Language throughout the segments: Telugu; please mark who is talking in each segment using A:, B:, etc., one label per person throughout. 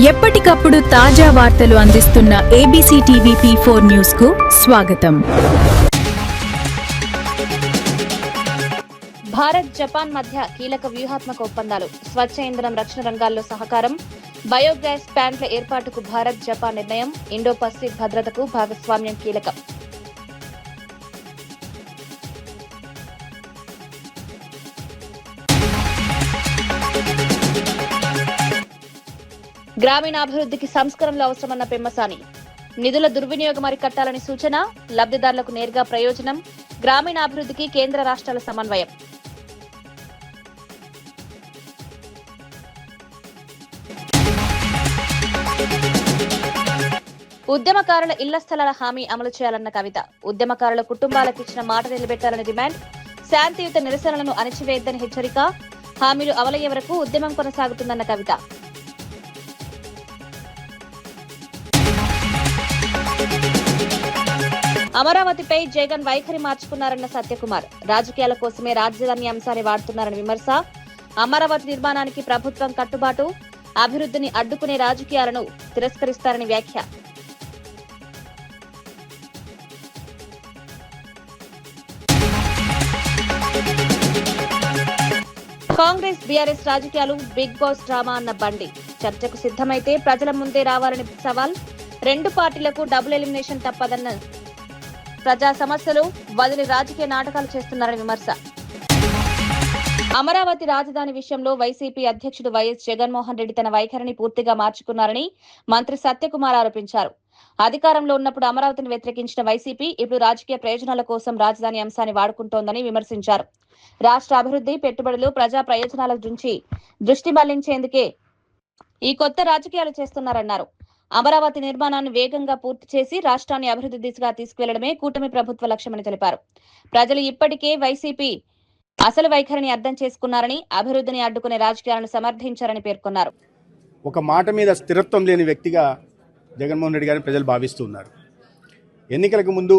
A: ఎప్పటికప్పుడు తాజా వార్తలు అందిస్తున్న ABC టీవీ P4 న్యూస్ కు స్వాగతం.
B: భారత్ జపాన్ మధ్య కీలక వ్యూహాత్మక ఒప్పందాలు, స్వచ్ఛ ఇంధనం, రక్షణ రంగాల్లో సహకారం, బయోగ్యాస్ ప్లాంట్ల ఏర్పాటుకు భారత్ జపాన్ నిర్ణయం, ఇండో పసిఫిక్ భద్రతకు భాగస్వామ్యం కీలకం. గ్రామీణాభివృద్ధికి సంస్కరణలు అవసరమన్న పెమ్మసాని, నిధుల దుర్వినియోగం అరికట్టాలని సూచన, లబ్ధిదారులకు నేరుగా ప్రయోజనం, గ్రామీణాభివృద్ధికి కేంద్ర రాష్ట్రాల సమన్వయం. ఉద్యమకారుల ఇళ్ల స్థలాల హామీ అమలు చేయాలన్న కవిత, ఉద్యమకారుల కుటుంబాలకు ఇచ్చిన మాట నిలబెట్టాలని డిమాండ్, శాంతియుత నిరసనలను అణచివేయద్దని హెచ్చరిక, హామీలు అమలయ్యే వరకు ఉద్యమం కొనసాగుతుందన్న కవిత. అమరావతిపై జగన్ వైఖరి మార్చుకున్నారన్న సత్యకుమార్, రాజకీయాల కోసమే రాజధాని అంశాన్ని వాడుతున్నారని విమర్శ, అమరావతి నిర్మాణానికి ప్రభుత్వం కట్టుబాటు, అభివృద్ధిని అడ్డుకునే రాజకీయాలను తిరస్కరిస్తారని వ్యాఖ్య. కాంగ్రెస్ బీఆర్ఎస్ రాజకీయాలు బిగ్ బాస్ డ్రామా అన్న బండి, చర్చకు సిద్ధమైతే ప్రజల ముందే రావాలని సవాల్, రెండు పార్టీలకు డబుల్ ఎలిమినేషన్ తప్పదన్న ప్రజా సమస్యలు వదిలి రాజకీయ నాటకాలు చేస్తున్నారని విమర్శ. అమరావతి రాజధాని విషయంలో వైసీపీ అధ్యక్షుడు వైఎస్ జగన్మోహన్ రెడ్డి తన వైఖరిని పూర్తిగా మార్చుకున్నారని మంత్రి సత్యకుమార్ ఆరోపించారు. అధికారంలో ఉన్నప్పుడు అమరావతిని వ్యతిరేకించిన వైసీపీ ఇప్పుడు రాజకీయ ప్రయోజనాల కోసం రాజధాని అంశాన్ని వాడుకుంటోందని విమర్శించారు. రాష్ట్ర అభివృద్ధి, పెట్టుబడులు, ప్రజా ప్రయోజనాల నుంచి దృష్టి మళ్లించేందుకే ఈ కొత్త రాజకీయాలు చేస్తున్నారన్నారు. అమరావతి నిర్మాణాన్ని వేగంగా పూర్తి చేసి రాష్ట్రాన్ని అభివృద్ధి దిశగా తీసుకువెళ్లడమే కూటమి ప్రభుత్వ లక్ష్యమని తెలిపారు. ప్రజలు ఇప్పటికే వైసీపీ అసలు వైఖరిని అర్థం చేసుకున్నారని, అభివృద్ధిని అడ్డుకునే రాజకీయాలను సమర్థించారని పేర్కొన్నారు.
C: ఒక మాట మీద స్థిరత్వం లేని వ్యక్తిగా జగన్మోహన్ రెడ్డి గారిని ప్రజలు భావిస్తున్నారు. ఎన్నికలకు ముందు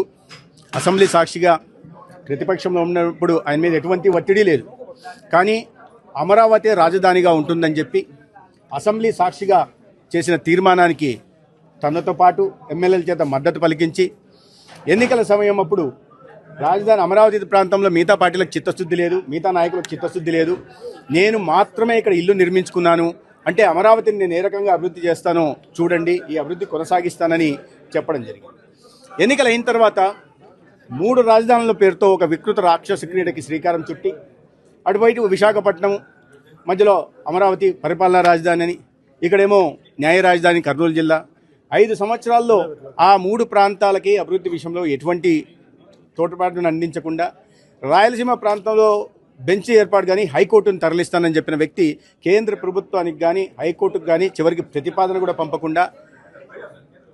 C: అసెంబ్లీ సాక్షిగా ప్రతిపక్షంలో ఉన్నప్పుడు ఆయన మీద ఎటువంటి ఒత్తిడి లేదు. కానీ అమరావతి రాజధానిగా ఉంటుందని చెప్పి అసెంబ్లీ సాక్షిగా చేసిన తీర్మానానికి తనతో పాటు ఎమ్మెల్యేల చేత మద్దతు పలికించి ఎన్నికల సమయం అప్పుడు రాజధాని అమరావతి ప్రాంతంలో మిగతా పార్టీలకు చిత్తశుద్ధి లేదు, మిగతా నాయకులకు చిత్తశుద్ధి లేదు, నేను మాత్రమే ఇక్కడ ఇల్లు నిర్మించుకున్నాను, అంటే అమరావతిని నేను ఏ రకంగా అభివృద్ధి చేస్తానో చూడండి, ఈ అభివృద్ధి కొనసాగిస్తానని చెప్పడం జరిగింది. ఎన్నికలు అయిన తర్వాత 3 రాజధానుల పేరుతో ఒక వికృత రాక్షస క్రీడకి శ్రీకారం చుట్టి అటువైపు విశాఖపట్నం, మధ్యలో అమరావతి పరిపాలనా రాజధాని అని, ఇక్కడేమో న్యాయ రాజధాని కర్నూలు జిల్లా. 5 సంవత్సరాల్లో ఆ 3 ప్రాంతాలకి అభివృద్ధి విషయంలో ఎటువంటి తోడ్పాటును అందించకుండా రాయలసీమ ప్రాంతంలో బెంచ్ ఏర్పాటు కానీ హైకోర్టును తరలిస్తానని చెప్పిన వ్యక్తి కేంద్ర ప్రభుత్వానికి కానీ హైకోర్టుకు కానీ చివరికి ప్రతిపాదన కూడా పంపకుండా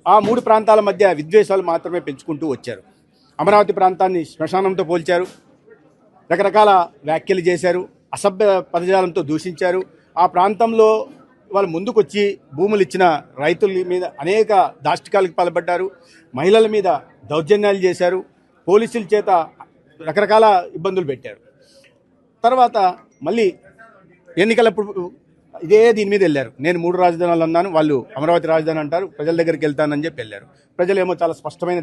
C: ఆ 3 ప్రాంతాల మధ్య విద్వేషాలు మాత్రమే పెంచుకుంటూ వచ్చారు. అమరావతి ప్రాంతాన్ని శ్మశానంతో పోల్చారు, రకరకాల వ్యాఖ్యలు చేశారు, అసభ్య పదజాలంతో దూషించారు. ఆ ప్రాంతంలో వాళ్ళు ముందుకొచ్చి భూములు ఇచ్చిన రైతుల మీద అనేక దాష్టికాలకు పాల్పడ్డారు, మహిళల మీద దౌర్జన్యాలు చేశారు, పోలీసుల చేత రకరకాల ఇబ్బందులు పెట్టారు. తర్వాత మళ్ళీ ఎన్నికలప్పుడు దీని మీద వెళ్ళారు. నేను 3 రాజధానులు అన్నాను, వాళ్ళు అమరావతి రాజధాని అంటారు, ప్రజల దగ్గరికి వెళ్తానని చెప్పి వెళ్ళారు. ప్రజలేమో చాలా స్పష్టమైన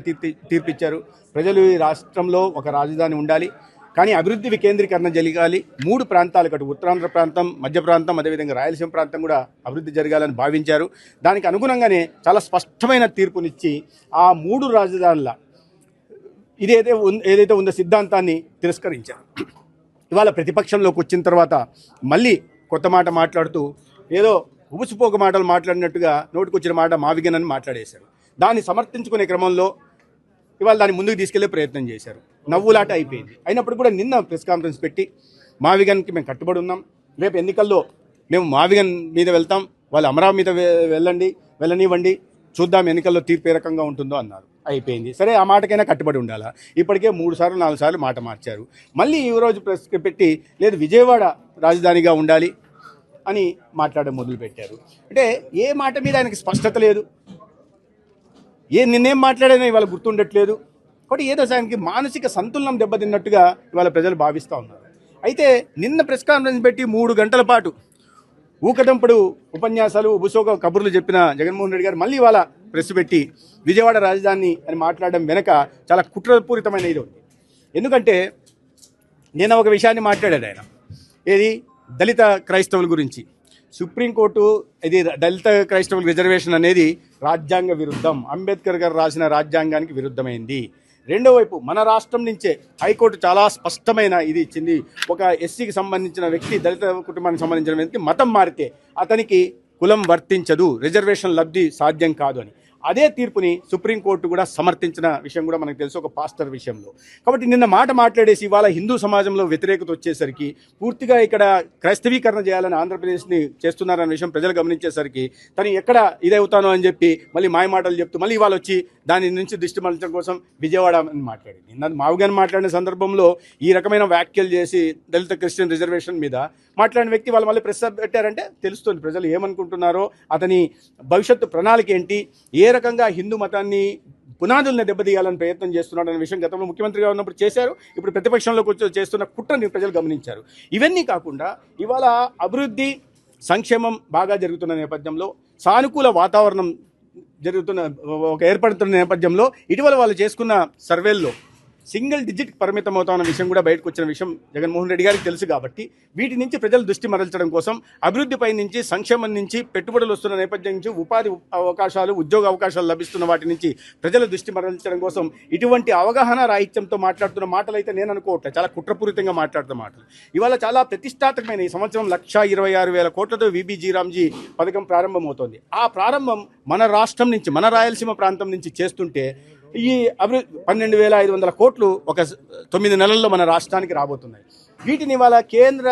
C: తీర్పు ఇచ్చారు. ప్రజలు ఈ రాష్ట్రంలో ఒక రాజధాని ఉండాలి, కానీ అభివృద్ధి వికేంద్రీకరణ జరగాలి. 3 ప్రాంతాలు, అటు ఉత్తరాంధ్ర ప్రాంతం, మధ్య ప్రాంతం, అదేవిధంగా రాయలసీమ ప్రాంతం కూడా అభివృద్ధి జరగాలని భావించారు. దానికి అనుగుణంగానే చాలా స్పష్టమైన తీర్పునిచ్చి ఆ 3 రాజధానుల ఏదైతే ఉందో సిద్ధాంతాన్ని తిరస్కరించారు. ఇవాళ ప్రతిపక్షంలోకి వచ్చిన తర్వాత మళ్ళీ కొత్త మాట మాట్లాడుతూ ఏదో ఉబుసుపోక మాటలు మాట్లాడినట్టుగా నోటికొచ్చిన మాట మావిగన్ అని మాట్లాడేశారు. దాన్ని సమర్థించుకునే క్రమంలో ఇవాళ దాన్ని ముందుకు తీసుకెళ్లే ప్రయత్నం చేశారు. నవ్వులాట అయిపోయింది. అయినప్పుడు కూడా నిన్న ప్రెస్ కాన్ఫరెన్స్ పెట్టి మావిగన్కి మేము కట్టుబడి ఉన్నాం, రేపు ఎన్నికల్లో మేము మావిగన్ మీద వెళ్తాం, వాళ్ళు అమరావతి మీద వెళ్ళనివ్వండి, చూద్దాం ఎన్నికల్లో తీర్పు ఏ రకంగా ఉంటుందో అన్నారు. అయిపోయింది. సరే, ఆ మాటకైనా కట్టుబడి ఉండాలా? ఇప్పటికే 3 సార్లు 4 సార్లు మాట మార్చారు. మళ్ళీ ఈరోజు ప్రెస్ పెట్టి లేదు విజయవాడ రాజధానిగా ఉండాలి అని మాట్లాడడం మొదలుపెట్టారు. అంటే ఏ మాట మీద ఆయనకి స్పష్టత లేదు, నిన్నేం మాట్లాడానో ఇవాళ గుర్తుండట్లేదు. కాబట్టి ఏదో ఆయనకి మానసిక సంతులనం దెబ్బతిన్నట్టుగా ఇవాళ ప్రజలు భావిస్తూ ఉన్నారు. అయితే నిన్న ప్రెస్ కాన్ఫరెన్స్ పెట్టి 3 గంటల పాటు ఊకదంపుడు ఉపన్యాసాలు ఉబుసోక కబుర్లు చెప్పిన జగన్మోహన్ రెడ్డి గారు మళ్ళీ ఇవాళ ప్రెస్ పెట్టి విజయవాడ రాజధాని అని మాట్లాడడం వెనక చాలా కుట్రపూరితమైన ఇది ఉంది. ఎందుకంటే నేను ఒక విషయాన్ని మాట్లాడాడు ఆయన, ఏది దళిత క్రైస్తవుల గురించి. సుప్రీంకోర్టు ఇది దళిత క్రైస్తవుల రిజర్వేషన్ అనేది రాజ్యాంగ విరుద్ధం, అంబేద్కర్ గారు రాసిన రాజ్యాంగానికి విరుద్ధమైంది. రెండో వైపు మన రాష్ట్రం నుంచే హైకోర్టు చాలా స్పష్టమైన ఇది ఇచ్చింది, ఒక ఎస్సీకి సంబంధించిన వ్యక్తి, దళిత కుటుంబానికి సంబంధించిన వ్యక్తి మతం మారితే అతనికి కులం వర్తించదు, రిజర్వేషన్ లబ్ధి సాధ్యం కాదు అని. అదే తీర్పుని సుప్రీంకోర్టు కూడా సమర్థించిన విషయం కూడా మనకు తెలుసు, ఒక పాస్టర్ విషయంలో. కాబట్టి నిన్న మాట మాట్లాడేసి ఇవాళ హిందూ సమాజంలో వ్యతిరేకత వచ్చేసరికి పూర్తిగా ఇక్కడ క్రైస్తవీకరణ చేయాలని ఆంధ్రప్రదేశ్ని చేస్తున్నారన్న విషయం ప్రజలు గమనించేసరికి తను ఎక్కడ ఇదవుతానో అని చెప్పి మళ్ళీ మాయ మాటలు చెప్తూ మళ్ళీ ఇవాళ వచ్చి దాని నుంచి దృష్టి మళ్లించడం కోసం విజయవాడ అని మాట్లాడి, నిన్న మావుగాని మాట్లాడిన సందర్భంలో ఈ రకమైన వ్యాఖ్యలు చేసి దళిత క్రిస్టియన్ రిజర్వేషన్ మీద మాట్లాడిన వ్యక్తి వాళ్ళు మళ్ళీ ప్రెస్ పెట్టారంటే తెలుస్తుంది ప్రజలు ఏమనుకుంటున్నారో, అతని భవిష్యత్తు ప్రణాళిక ఏంటి, ఏ రకంగా హిందూ మతాన్ని పునాదుల్ని దెబ్బతీయాలని ప్రయత్నం చేస్తున్నాడు అనే విషయం గతంలో ముఖ్యమంత్రిగా ఉన్నప్పుడు చేశారు, ఇప్పుడు ప్రతిపక్షంలోకి వచ్చి చేస్తున్న కుట్రని ప్రజలు గమనించారు. ఇవన్నీ కాకుండా ఇవాళ అభివృద్ధి సంక్షేమం బాగా జరుగుతున్న నేపథ్యంలో, సానుకూల వాతావరణం ఏర్పడుతున్న నేపథ్యంలో ఇటీవల వాళ్ళు చేసుకున్న సర్వేల్లో సింగిల్ డిజిట్ పరిమితం అవుతామన్న విషయం కూడా బయటకు వచ్చిన విషయం జగన్మోహన్ రెడ్డి గారికి తెలుసు. కాబట్టి వీటి నుంచి ప్రజలు దృష్టి మరల్చడం కోసం, అభివృద్ధిపై నుంచి, సంక్షేమం నుంచి, పెట్టుబడులు వస్తున్న నేపథ్యం నుంచి, ఉపాధి అవకాశాలు, ఉద్యోగ అవకాశాలు లభిస్తున్న వాటి నుంచి ప్రజల దృష్టి మరల్చడం కోసం ఇటువంటి అవగాహన రాహిత్యంతో మాట్లాడుతున్న మాటలు అయితే నేను అనుకోవట్లేదు, చాలా కుట్రపూరితంగా మాట్లాడుతున్న మాటలు. ఇవాళ చాలా ప్రతిష్టాత్మకమైన ఈ సంవత్సరం 1,26,600 కోట్లతో విబిజీ రామ్జీ పథకం ప్రారంభమవుతోంది. ఆ ప్రారంభం మన రాష్ట్రం నుంచి, మన రాయలసీమ ప్రాంతం నుంచి చేస్తుంటే ఈ అభివృద్ధి 12,500 కోట్లు ఒక 9 నెలల్లో మన రాష్ట్రానికి రాబోతున్నాయి. వీటిని ఇవాళ కేంద్ర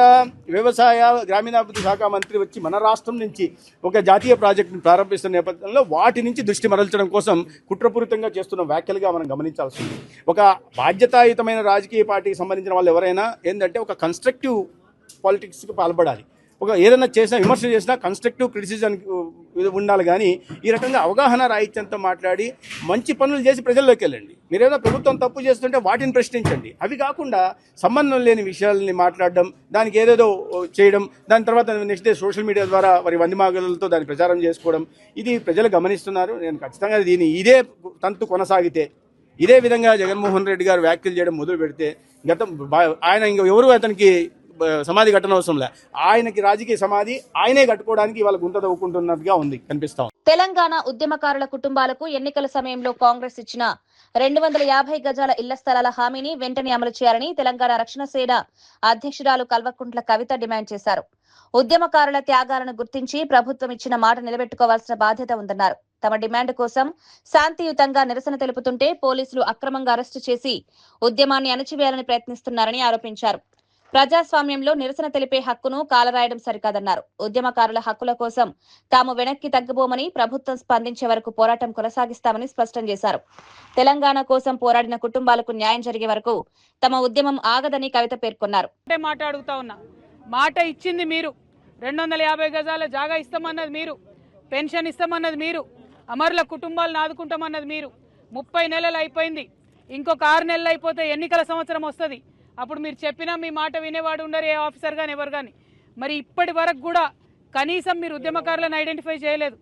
C: వ్యవసాయ గ్రామీణాభివృద్ధి శాఖ మంత్రి వచ్చి మన రాష్ట్రం నుంచి ఒక జాతీయ ప్రాజెక్టును ప్రారంభిస్తున్న నేపథ్యంలో వాటి నుంచి దృష్టి మరల్చడం కోసం కుట్రపూరితంగా చేస్తున్న వ్యాఖ్యలుగా మనం గమనించాల్సి ఉంది. ఒక బాధ్యతాయుతమైన రాజకీయ పార్టీకి సంబంధించిన వాళ్ళు ఎవరైనా ఏంటంటే ఒక కన్స్ట్రక్టివ్ పాలిటిక్స్కి పాల్పడాలి, ఒక ఏదైనా చేసినా విమర్శ చేసినా కన్స్ట్రక్టివ్ క్రిటిసిజానికి ఉండాలి. కానీ ఈ రకంగా అవగాహన రాహిత్యంతో మాట్లాడి మంచి పనులు చేసి ప్రజల్లోకి వెళ్ళండి. మీరేదో ప్రభుత్వం తప్పు చేస్తుంటే వాటిని ప్రశ్నించండి. అవి కాకుండా సంబంధం లేని విషయాలని మాట్లాడడం, దానికి ఏదేదో చేయడం, దాని తర్వాత నెక్స్ట్ డే సోషల్ మీడియా ద్వారా వారి వందిమాగలతో దాన్ని ప్రచారం చేసుకోవడం, ఇది ప్రజలు గమనిస్తున్నారు. నేను ఖచ్చితంగా ఇదే తంతు కొనసాగితే, ఇదే విధంగా జగన్మోహన్ రెడ్డి గారు వ్యాఖ్యలు చేయడం మొదలు పెడితే ఆయన ఇంకా ఎవరు అతనికి సమాధి కట్టన అవసరం లే, ఆయనకి రాజకీయ సమాధి ఆయనే కట్టుకోవడానికి ఇవాళ గుంత తవ్వుకుంటున్నట్టుగా ఉంది కనిపిస్తా ఉంది.
B: తెలంగాణ ఉద్యమకారుల కుటుంబాలకు ఎన్నికల సమయంలో కాంగ్రెస్ ఇచ్చిన 250 గజాల ఇళ్ల స్థలాల హామీని వెంటనే అమలు చేయాలని తెలంగాణ రక్షణ సేన అధ్యక్షురాలు కల్వకుంట్ల కవిత డిమాండ్ చేశారు. ఉద్యమకారుల త్యాగాలను గుర్తించి ప్రభుత్వం ఇచ్చిన మాట నిలబెట్టుకోవాల్సిన బాధ్యత ఉందన్నారు. తమ డిమాండ్ కోసం శాంతియుతంగా నిరసన తెలుపుతుంటే పోలీసులు అక్రమంగా అరెస్టు చేసి ఉద్యమాన్ని అణచివేయాలని ప్రయత్నిస్తున్నారని ఆరోపించారు. ప్రజాస్వామ్యంలో నిరసన తెలిపే హక్కును కాలరాయడం సరికాదన్నారు. ఉద్యమకారుల హక్కుల కోసం తాము వెనక్కి తగ్గబోమని, ప్రభుత్వం స్పందించే వరకు పోరాటం కొనసాగిస్తామని స్పష్టం చేశారు. తెలంగాణ కోసం పోరాడిన కుటుంబాలకు న్యాయం జరిగే వరకు తమ ఉద్యమం ఆగదని కవిత పేర్కొన్నారు.
D: మాట ఇచ్చింది మీరు, 250 గజాల జాగా ఇస్తామన్నది మీరు, పెన్షన్ ఇస్తామన్నది మీరు, అమరుల కుటుంబాలను ఆదుకుంటామన్నది మీరు. 30 నెలలు అయిపోయింది, ఇంకొక 6 నెలలు అయిపోతే ఎన్నికల సంవత్సరం వస్తుంది. అప్పుడు మీరు చెప్పినా మీ మాట వినేవాడు ఉండరు, ఏ ఆఫీసర్ కానీ ఎవరు కానీ. మరి ఇప్పటి వరకు కూడా కనీసం మీరు ఉద్యమకారులను ఐడెంటిఫై చేయలేదు.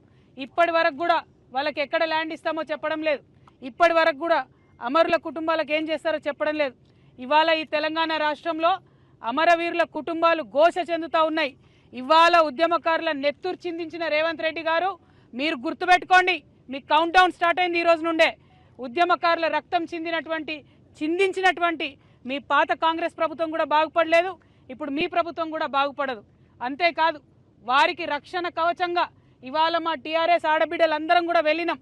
D: ఇప్పటి వరకు కూడా వాళ్ళకి ఎక్కడ ల్యాండ్ ఇస్తామో చెప్పడం లేదు. ఇప్పటి వరకు కూడా అమరుల కుటుంబాలకు ఏం చేస్తారో చెప్పడం లేదు. ఇవాళ ఈ తెలంగాణ రాష్ట్రంలో అమరవీరుల కుటుంబాలు ఘోష చెందుతూ ఉన్నాయి. ఇవాళ ఉద్యమకారుల నెత్తురు చిందించిన రేవంత్ రెడ్డి గారు, మీరు గుర్తుపెట్టుకోండి, మీ కౌంట్ డౌన్ స్టార్ట్ అయింది ఈ రోజు నుండే. ఉద్యమకారుల రక్తం చిందించినటువంటి మీ పాత కాంగ్రెస్ ప్రభుత్వం కూడా బాగుపడలేదు, ఇప్పుడు మీ ప్రభుత్వం కూడా బాగుపడదు. అంతేకాదు, వారికి రక్షణ కవచంగా ఇవాళ మా టీఆర్ఎస్ ఆడబిడ్డలందరం కూడా వెళ్ళినాం.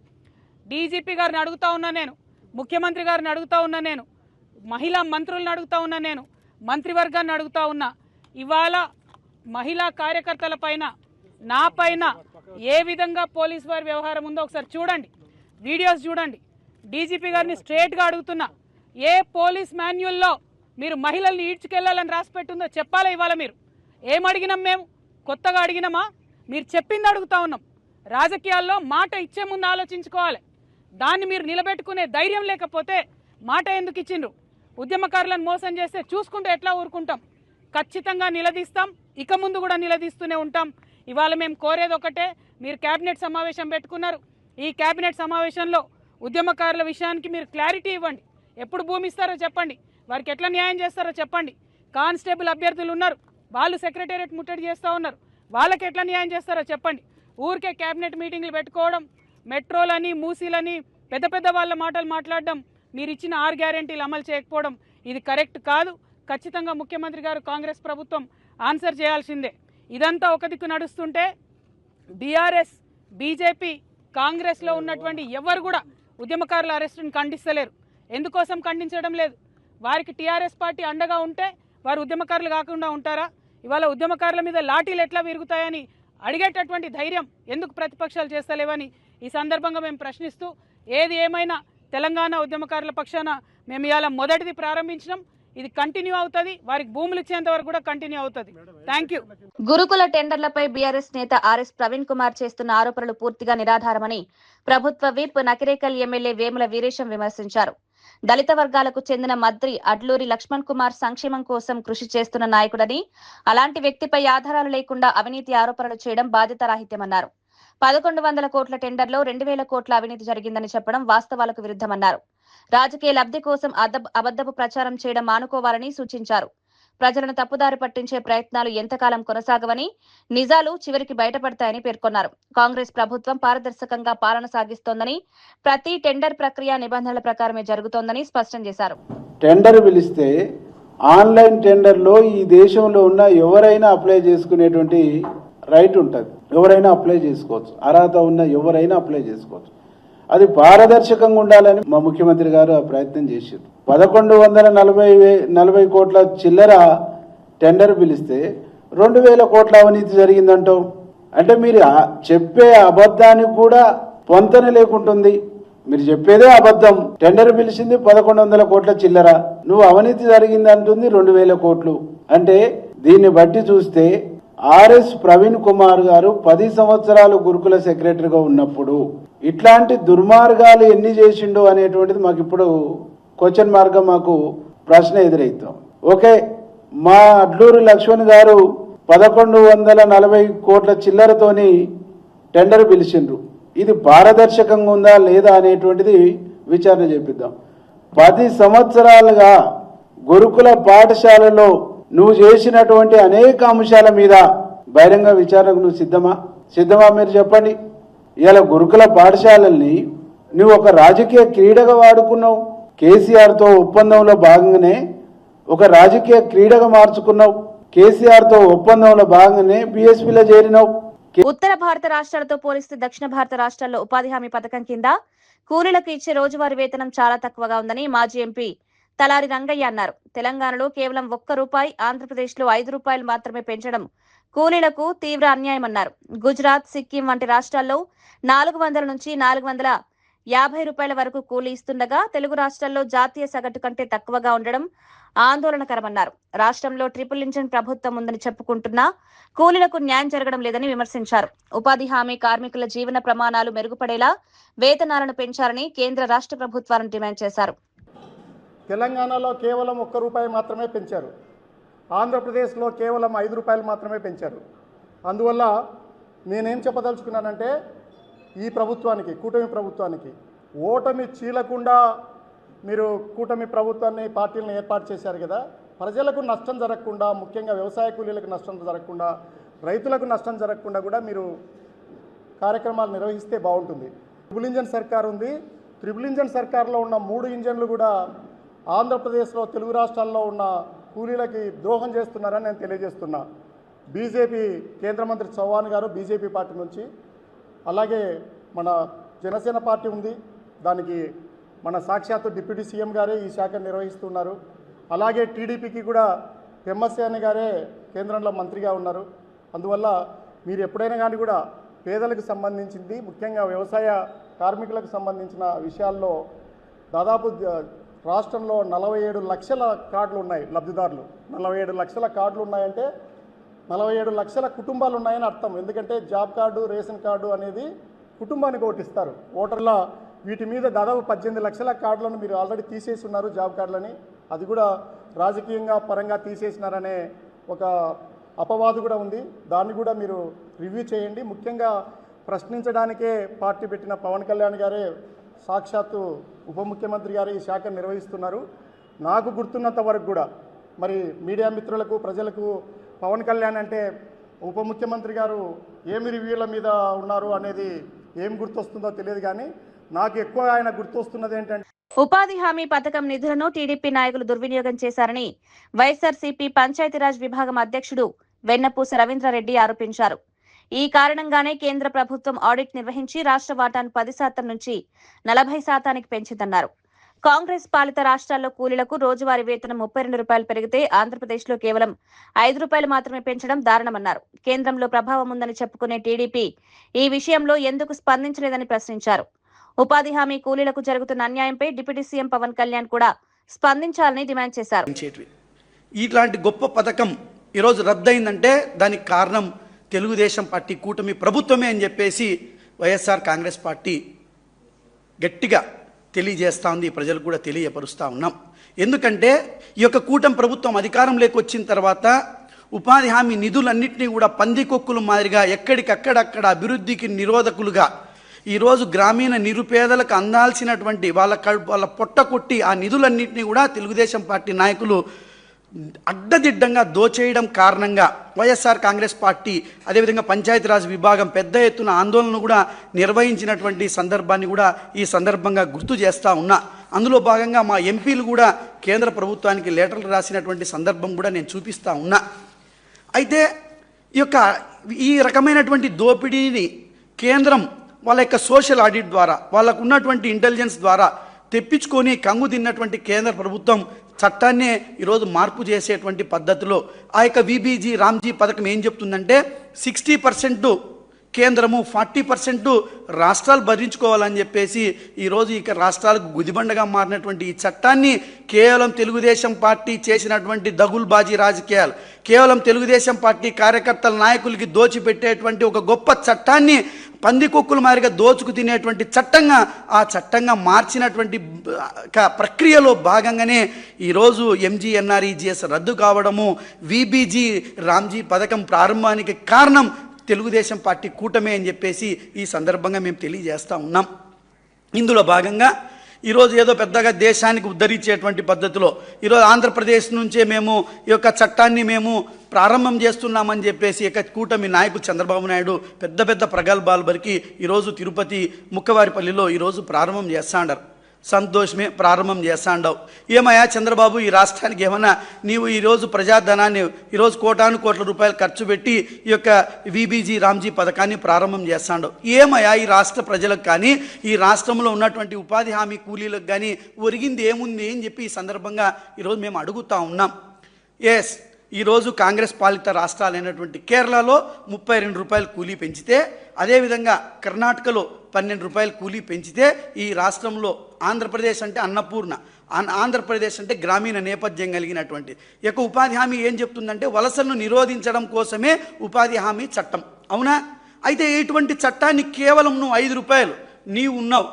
D: డీజీపీ గారిని అడుగుతా ఉన్నా నేను, ముఖ్యమంత్రి గారిని అడుగుతా ఉన్నా నేను, మహిళా మంత్రులను అడుగుతా ఉన్నా నేను, మంత్రివర్గాన్ని అడుగుతా ఉన్నా. ఇవాళ మహిళా కార్యకర్తల పైన, నా పైన ఏ విధంగా పోలీస్ వారి వ్యవహారం ఉందో ఒకసారి చూడండి, వీడియోస్ చూడండి. డీజీపీ గారిని స్ట్రేట్గా అడుగుతున్నా, ఏ పోలీస్ మాన్యువల్లో మీరు మహిళల్ని ఈడ్చుకెళ్లాలని రాసిపెట్టుందో చెప్పాలా? ఇవాళ మీరు ఏమడిగినాం? మేము కొత్తగా అడిగినామా? మీరు చెప్పింది అడుగుతా ఉన్నాం. రాజకీయాల్లో మాట ఇచ్చే ముందు ఆలోచించుకోవాలి. దాన్ని మీరు నిలబెట్టుకునే ధైర్యం లేకపోతే మాట ఎందుకు ఇచ్చిండ్రు? ఉద్యమకారులను మోసం చేస్తే చూసుకుంటే ఎట్లా ఊరుకుంటాం? ఖచ్చితంగా నిలదీస్తాం. ఇక ముందు కూడా నిలదీస్తూనే ఉంటాం. ఇవాళ మేము కోరేది ఒకటే, మీరు కేబినెట్ సమావేశం పెట్టుకున్నారు. ఈ కేబినెట్ సమావేశంలో ఉద్యమకారుల విషయానికి మీరు క్లారిటీ ఇవ్వండి. ఎప్పుడు భూమి ఇస్తారో చెప్పండి, వారికి ఎట్లా న్యాయం చేస్తారో చెప్పండి. కానిస్టేబుల్ అభ్యర్థులు ఉన్నారు, వాళ్ళు సెక్రటేరియట్ ముట్టడి చేస్తూ ఉన్నారు, వాళ్ళకి ఎట్లా న్యాయం చేస్తారో చెప్పండి. ఊరికే కేబినెట్ మీటింగ్లు పెట్టుకోవడం, మెట్రోలని మూసీలని పెద్ద పెద్ద వాళ్ళ మాటలు మాట్లాడడం, మీరు ఇచ్చిన 6 గ్యారెంటీలు అమలు చేయకపోవడం ఇది కరెక్ట్ కాదు. ఖచ్చితంగా ముఖ్యమంత్రి గారు, కాంగ్రెస్ ప్రభుత్వం ఆన్సర్ చేయాల్సిందే. ఇదంతా ఒక దిక్కు నడుస్తుంటే బీఆర్ఎస్, బీజేపీ, కాంగ్రెస్లో ఉన్నటువంటి ఎవరు కూడా ఉద్యమకారుల అరెస్టును ఖండిస్తలేరు. ఎందుకోసం ఖండించడం లేదు? వారికి టీఆర్ఎస్ పార్టీ అండగా ఉంటే వారు ఉద్యమకారులు కాకుండా ఉంటారా? ఇవాళ ఉద్యమకారుల మీద లాఠీలు ఎట్లా విరుగుతాయని అడిగేటటువంటి ధైర్యం ఎందుకు ప్రతిపక్షాలు చేస్తలేవని ఈ సందర్భంగా మేము ప్రశ్నిస్తూ, ఏది ఏమైనా తెలంగాణ ఉద్యమకారుల పక్షాన మేము ఇవాళ మొదటిది ప్రారంభించినాం. ఇది కంటిన్యూ అవుతుంది, వారికి భూములు ఇచ్చేంత వరకు కూడా కంటిన్యూ అవుతుంది. Thank you.
B: గురుకుల టెండర్లపై బీఆర్ఎస్ నేత ఆర్ఎస్ ప్రవీణ్ కుమార్ చేస్తున్న ఆరోపణలు పూర్తిగా నిరాధారమని ప్రభుత్వ విప్ నకిరేకల్ ఎమ్మెల్యే వేముల వీరేశం విమర్శించారు. దళిత వర్గాలకు చెందిన మంత్రి అడ్లూరి లక్ష్మణ్ కుమార్ సంక్షేమం కోసం కృషి చేస్తున్న నాయకుడని, అలాంటి వ్యక్తిపై ఆధారాలు లేకుండా అవినీతి ఆరోపణలు చేయడం బాధ్యతారాహిత్యమన్నారు. 1100 కోట్ల టెండర్లో 2000 కోట్ల అవినీతి జరిగిందని చెప్పడం వాస్తవాలకు విరుద్ధమన్నారు. రాజకీయ లబ్ధి కోసం అబద్ధపు ప్రచారం చేయడం మానుకోవాలని సూచించారు. ప్రజలను తప్పుదారి పట్టించే ప్రయత్నాలు ఎంతకాలం కొనసాగవని, నిజాలు చివరికి బయటపడతాయని పేర్కొన్నారు. కాంగ్రెస్ ప్రభుత్వం పారదర్శకంగా పాలన సాగిస్తోందని, ప్రతి టెండర్ ప్రక్రియ నిబంధనల ప్రకారమే జరుగుతోందని స్పష్టం చేశారు.
E: టెండర్ పిలిస్తే ఆన్లైన్ టెండర్లో ఈ దేశంలో ఉన్న ఎవరైనా అప్లై చేసుకునేటువంటి రైట్ ఉంటుంది. ఎవరైనా అప్లై చేసుకోవచ్చు, అర్హత ఉన్న ఎవరైనా అప్లై చేసుకోవచ్చు. అది పారదర్శకంగా ఉండాలని మా ముఖ్యమంత్రి గారు ఆ ప్రయత్నం చేశారు. 1140 కోట్ల చిల్లర టెండర్ పిలిస్తే 2000 కోట్ల అవినీతి జరిగిందంటావు. అంటే మీరు చెప్పే అబద్ధానికి కూడా పొంతన లేకుంటుంది. మీరు చెప్పేదే అబద్ధం. టెండర్ పిలిచింది 1100 కోట్ల చిల్లర, నువ్వు అవినీతి జరిగింది అంటుంది 2000 కోట్లు. అంటే దీన్ని బట్టి చూస్తే ఆర్ఎస్ ప్రవీణ్ కుమార్ గారు 10 సంవత్సరాలు గురుకుల సెక్రటరీగా ఉన్నప్పుడు ఇట్లాంటి దుర్మార్గాలు ఎన్ని చేసిండో అనేటువంటిది మాకు ఇప్పుడు క్వశ్చన్ మార్గం, మాకు ప్రశ్న ఎదురవుతాం. ఓకే, మా అడ్లూరి లక్ష్మణ్ గారు 1140 కోట్ల చిల్లరతోని టెండర్ పిలిచిండ్రు. ఇది పారదర్శకంగా ఉందా లేదా అనేటువంటిది విచారణ చేపిద్దాం. 10 సంవత్సరాలుగా గురుకుల పాఠశాలలో నువ్వు చేసినటువంటి అనేక అంశాల మీద బహిరంగ విచారణకు నువ్వు సిద్ధమా మీరు చెప్పండి. ఇలా గురుకుల పాఠశాలల్ని నువ్వు ఒక రాజకీయ క్రీడగా వాడుకున్నావు. కేసీఆర్తో ఒప్పందంలో భాగంగానే ఒక రాజకీయ క్రీడగా మార్చుకున్నావు. కేసీఆర్తో ఒప్పందంలో భాగంగానే బీఎస్పీలో చేరినావు.
B: ఉత్తర భారత రాష్ట్రాలతో పోలిస్తే దక్షిణ భారత రాష్ట్రాల్లో ఉపాధి హామీ పథకం కింద కూలీలకు ఇచ్చే రోజువారీ వేతనం చాలా తక్కువగా ఉందని మాజీ ఎంపీ తలారి రంగయ్య అన్నారు. తెలంగాణలో కేవలం ₹1, ఆంధ్రప్రదేశ్లో ₹5 మాత్రమే పెంచడం కూలీలకు తీవ్ర అన్యాయమన్నారు. గుజరాత్, సిక్కిం వంటి రాష్ట్రాల్లో 400 నుంచి ₹450 వరకు కూలీ ఇస్తుండగా తెలుగు రాష్ట్రాల్లో జాతీయ సగటు కంటే తక్కువగా ఉండడం ఆందోళనకరమన్నారు. రాష్ట్రంలో ట్రిపుల్ ఇంజిన్ ప్రభుత్వం ఉందని చెప్పుకుంటున్నా కూలీలకు న్యాయం జరగడం లేదని విమర్శించారు. ఉపాధి హామీ కార్మికుల జీవన ప్రమాణాలు మెరుగుపడేలా వేతనాలను పెంచాలని కేంద్ర రాష్ట్ర ప్రభుత్వాలను డిమాండ్ చేశారు.
F: తెలంగాణలో కేవలం ₹1 మాత్రమే పెంచారు. ఆంధ్రప్రదేశ్లో కేవలం ₹5 మాత్రమే పెంచారు. అందువల్ల నేనేం చెప్పదలుచుకున్నానంటే, ఈ ప్రభుత్వానికి, కూటమి ప్రభుత్వానికి ఓటమి చీలకుండా మీరు కూటమి ప్రభుత్వాన్ని, పార్టీలను ఏర్పాటు చేశారు కదా, ప్రజలకు నష్టం జరగకుండా, ముఖ్యంగా వ్యవసాయ కూలీలకు నష్టం జరగకుండా, రైతులకు నష్టం జరగకుండా కూడా మీరు కార్యక్రమాలు నిర్వహిస్తే బాగుంటుంది. ట్రిపుల్ ఇంజన్ సర్కార్ ఉంది. ట్రిపుల్ ఇంజన్ సర్కార్లో ఉన్న 3 ఇంజన్లు కూడా ఆంధ్రప్రదేశ్లో, తెలుగు రాష్ట్రాల్లో ఉన్న కూలీలకి ద్రోహం చేస్తున్నారని నేను తెలియజేస్తున్నా. బీజేపీ కేంద్ర మంత్రి చౌహాన్ గారు బీజేపీ పార్టీ నుంచి, అలాగే మన జనసేన పార్టీ ఉంది, దానికి మన సాక్షాత్తు డిప్యూటీ సీఎం గారే ఈ శాఖ నిర్వహిస్తున్నారు. అలాగే టీడీపీకి కూడా పెమ్మసాని గారే కేంద్రంలో మంత్రిగా ఉన్నారు. అందువల్ల మీరు ఎప్పుడైనా కానీ కూడా పేదలకు సంబంధించింది, ముఖ్యంగా వ్యవసాయ కార్మికులకు సంబంధించిన విషయాల్లో దాదాపు రాష్ట్రంలో 47 లక్షల కార్డులు ఉన్నాయి. లబ్ధిదారులు 47 లక్షల కార్డులు ఉన్నాయంటే 47 లక్షల కుటుంబాలు ఉన్నాయని అర్థం. ఎందుకంటే జాబ్ కార్డు, రేషన్ కార్డు అనేది కుటుంబానికి ఒకటి ఇస్తారు. ఓటర్ల వీటి మీద దాదాపు 18 లక్షల కార్డులను మీరు ఆల్రెడీ తీసేసి ఉన్నారు, జాబ్ కార్డులని. అది కూడా రాజకీయంగా పరంగా తీసేసినారనే ఒక అపవాదు కూడా ఉంది. దాన్ని కూడా మీరు రివ్యూ చేయండి. ముఖ్యంగా ప్రశ్నించడానికే పార్టీ పెట్టిన పవన్ కళ్యాణ్ గారే సాక్షాత్తు ఉప ముఖ్యమంత్రి గారు ఈ శాఖను నిర్వహిస్తున్నారు. నాకు గుర్తున్నంత వరకు కూడా మరి మీడియా మిత్రులకు ప్రజలకు పవన్ కళ్యాణ్ అంటే ఉప ముఖ్యమంత్రి గారు ఏమి రివ్యూల మీద ఉన్నారు అనేది ఏం గుర్తొస్తుందో తెలియదు, కానీ నాకు ఎక్కువ ఆయన గుర్తొస్తున్నది ఏంటంటే
B: ఉపాధి హామీ పథకం నిధులను టీడీపీ నాయకులు దుర్వినియోగం చేశారని వైఎస్ఆర్సీపీ పంచాయతీరాజ్ విభాగం అధ్యక్షుడు వెన్నపూస రవీంద్రారెడ్డి ఆరోపించారు. ఈ కారణంగానే కేంద్ర ప్రభుత్వం ఆడిట్ నిర్వహించి రాష్ట్ర వాటాను 10% నుంచి 40% పెంచిందన్నారు. కాంగ్రెస్ పాలిత రాష్ట్రాల్లో కూలీలకు రోజువారీ వేతనం 32 రూపాయలు పెరిగితే ఆంధ్రప్రదేశ్లో కేవలం 5 రూపాయలు మాత్రమే పెంచడం దారుణమన్నారు. కేంద్రంలో ప్రభావం ఉందని చెప్పుకునే టీడీపీ ఈ విషయంలో ఎందుకు స్పందించలేదని ప్రశ్నించారు. ఉపాధి హామీ కూలీలకు జరుగుతున్న అన్యాయంపై డిప్యూటీ సీఎం పవన్ కళ్యాణ్ కూడా స్పందించాలని డిమాండ్ చేశారు.
G: ఇట్లాంటి గొప్ప పథకం ఈరోజు రద్దయిందంటే దానికి కారణం తెలుగుదేశం పార్టీ కూటమి ప్రభుత్వమే అని చెప్పేసి వైఎస్ఆర్ కాంగ్రెస్ పార్టీ గట్టిగా తెలియజేస్తూ ఉంది. ప్రజలకు కూడా తెలియపరుస్తూ ఉన్నాం. ఎందుకంటే ఈ యొక్క కూటమి ప్రభుత్వం అధికారంలోకి వచ్చిన తర్వాత ఉపాధి హామీ నిధులన్నింటినీ కూడా పందికొక్కులు మాదిరిగా ఎక్కడికక్కడక్కడ అభివృద్ధికి నిరోధకులుగా ఈరోజు గ్రామీణ నిరుపేదలకు అందాల్సినటువంటి వాళ్ళ పొట్ట కొట్టి ఆ నిధులన్నింటినీ కూడా తెలుగుదేశం పార్టీ నాయకులు అడ్డదిడ్డంగా దోచేయడం కారణంగా వైఎస్ఆర్ కాంగ్రెస్ పార్టీ అదేవిధంగా పంచాయతీరాజ్ విభాగం పెద్ద ఎత్తున ఆందోళనను కూడా నిర్వహించినటువంటి సందర్భాన్ని కూడా ఈ సందర్భంగా గుర్తు చేస్తూ ఉన్నా. అందులో భాగంగా మా ఎంపీలు కూడా కేంద్ర ప్రభుత్వానికి లెటర్లు రాసినటువంటి సందర్భం కూడా నేను చూపిస్తూ ఉన్నా. అయితే ఈ రకమైనటువంటి దోపిడీని కేంద్రం వాళ్ళ యొక్క సోషల్ ఆడిట్ ద్వారా వాళ్ళకు ఉన్నటువంటి ఇంటెలిజెన్స్ ద్వారా తెప్పించుకొని కంగు తిన్నటువంటి కేంద్ర ప్రభుత్వం చట్టాన్నే ఈరోజు మార్పు చేసేటువంటి పద్ధతిలో ఆ యొక్క విబీజీ రామ్జీ పథకం ఏం చెప్తుందంటే 60% కేంద్రము 40% రాష్ట్రాలు భరించుకోవాలని చెప్పేసి ఈరోజు ఇక రాష్ట్రాలకు గుదిబండగా మారినటువంటి ఈ చట్టాన్ని కేవలం తెలుగుదేశం పార్టీ చేసినటువంటి దగుల్బాజీ రాజకీయాలు, కేవలం తెలుగుదేశం పార్టీ కార్యకర్తల నాయకులకి దోచిపెట్టేటువంటి ఒక గొప్ప చట్టాన్ని పందికొక్కుల మాదిరిగా దోచుకు తినేటువంటి ఆ చట్టంగా మార్చినటువంటి ప్రక్రియలో భాగంగానే ఈరోజు ఎంజీఎన్ఆర్ఈజీఎస్ రద్దు కావడము, విబీజీ రామ్జీ పథకం ప్రారంభానికి కారణం తెలుగుదేశం పార్టీ కూటమే అని చెప్పేసి ఈ సందర్భంగా మేము తెలియజేస్తూ ఉన్నాం. ఇందులో భాగంగా ఈరోజు ఏదో పెద్దగా దేశానికి ఉద్ధరించేటువంటి పద్ధతిలో ఈరోజు ఆంధ్రప్రదేశ్ నుంచే మేము ఈ యొక్క చట్టాన్ని మేము ప్రారంభం చేస్తున్నామని చెప్పేసి ఇక కూటమి నాయకుడు చంద్రబాబు నాయుడు పెద్ద పెద్ద ప్రగల్భాలు బరికి ఈరోజు తిరుపతి ముక్కవారిపల్లిలో ఈరోజు ప్రారంభం చేస్తాండారు. సంతోషమే, ప్రారంభం చేస్తాండవు. ఏమయ్యా చంద్రబాబు, ఈ రాష్ట్రానికి ఏమన్నా నీవు ఈరోజు ప్రజాధనాన్ని ఈరోజు కోటాను కోట్ల రూపాయలు ఖర్చు పెట్టి ఈ యొక్క విబీజీ రామ్జీ పథకాన్ని ప్రారంభం చేస్తాండవు. ఏమయ్యా ఈ రాష్ట్ర ప్రజలకు కానీ ఈ రాష్ట్రంలో ఉన్నటువంటి ఉపాధి హామీ కూలీలకు కానీ ఒరిగింది ఏముంది అని చెప్పి ఈ సందర్భంగా ఈరోజు మేము అడుగుతూ ఉన్నాం. ఎస్, ఈరోజు కాంగ్రెస్ పాలిత రాష్ట్రాలైనటువంటి కేరళలో 32 రూపాయలు కూలీ పెంచితే, అదేవిధంగా కర్ణాటకలో 12 రూపాయలు కూలీ పెంచితే, ఈ రాష్ట్రంలో ఆంధ్రప్రదేశ్ అంటే అన్నపూర్ణ, ఆంధ్రప్రదేశ్ అంటే గ్రామీణ నేపథ్యం కలిగినటువంటి యొక్క ఉపాధి హామీ ఏం చెప్తుందంటే వలసలను నిరోధించడం కోసమే ఉపాధి హామీ చట్టం. అవునా? అయితే ఇటువంటి చట్టాన్ని కేవలం నువ్వు 5 రూపాయలు నీవు ఉన్నావు,